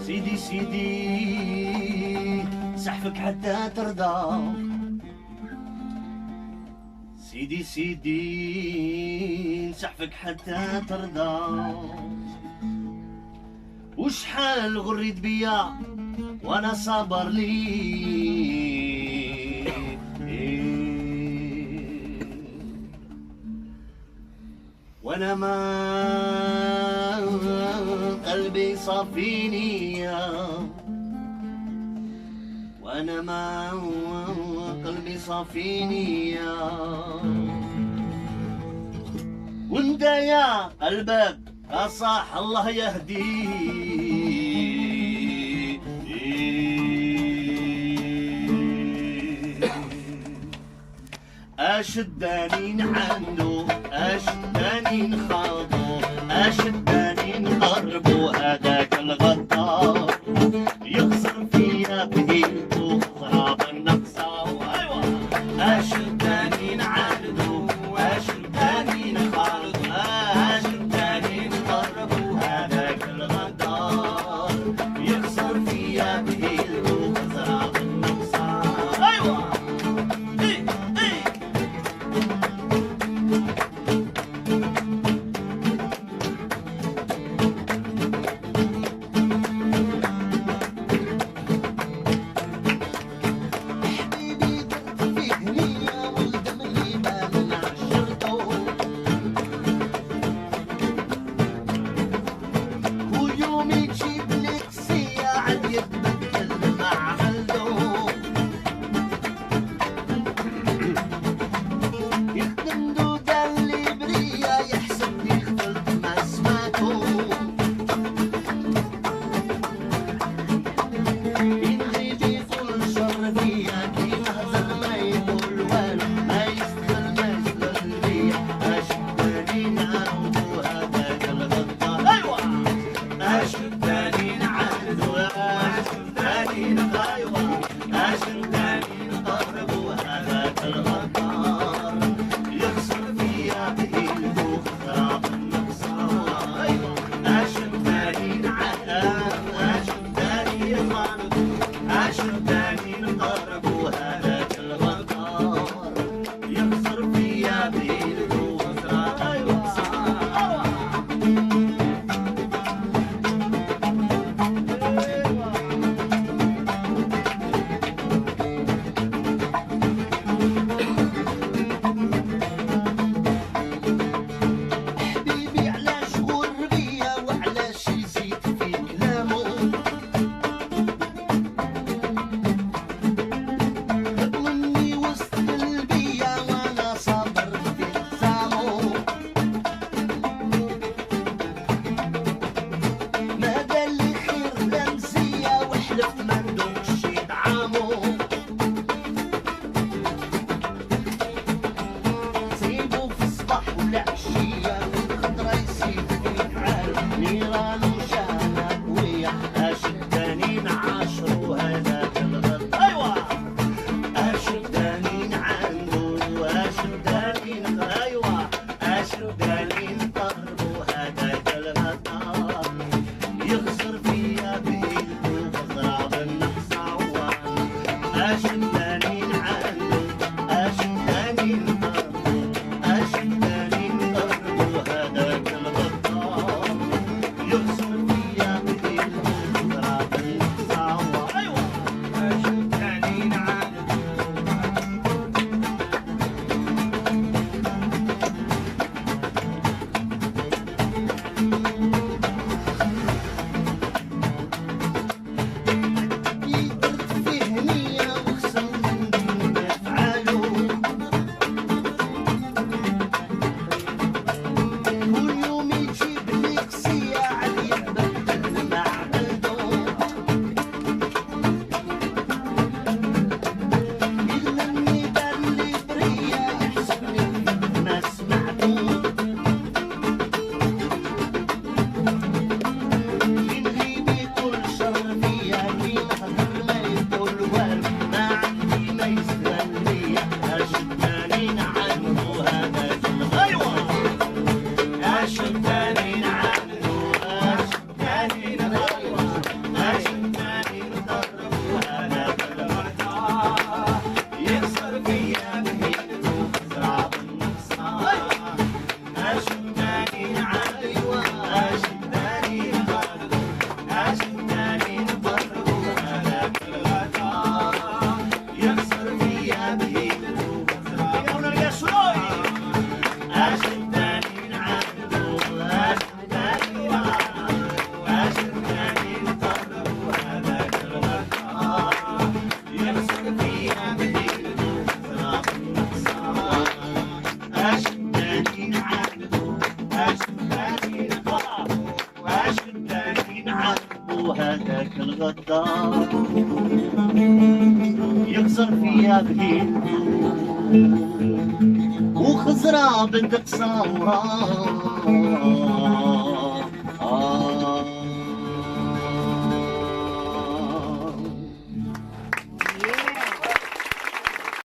سيدي سيدي سحفك حتى ترضى، سيدي سيدي سحفك حتى ترضى، وشحال غريت بيا وانا صابر لي، وانا ما قلبي صافيني، وانا ما قلبي صافيني، وانت يا قلبك صاح الله يهديه، أشداني عنده أشداني نخاضو أشداني نقربو، هذاك الغدار يخسر فيا بإيده خراب النقصة، أيوة أشداني عنده أشداني نخاضو أشداني نقربو، هذاك الغدار يخسر فيا بإيده خراب النقصة، أيوة جيران وشانك ويا اشدانين عاشروا هذاك الغد. ايوه اشدانين عنده اشدانين ايوه اشدانين ضربوا هذاك الغدار يخسر فيا بيده بضرب النحس عوان. اشدانين عنده اشدانين ضربوا اشدانين ضربوا هذاك الغدار يخسر فيا بيده بضرب النحس عوان. ايوه اشدانين عنده هذاك الغدار يكسر فيها بإيده وخزرة بنت قصارى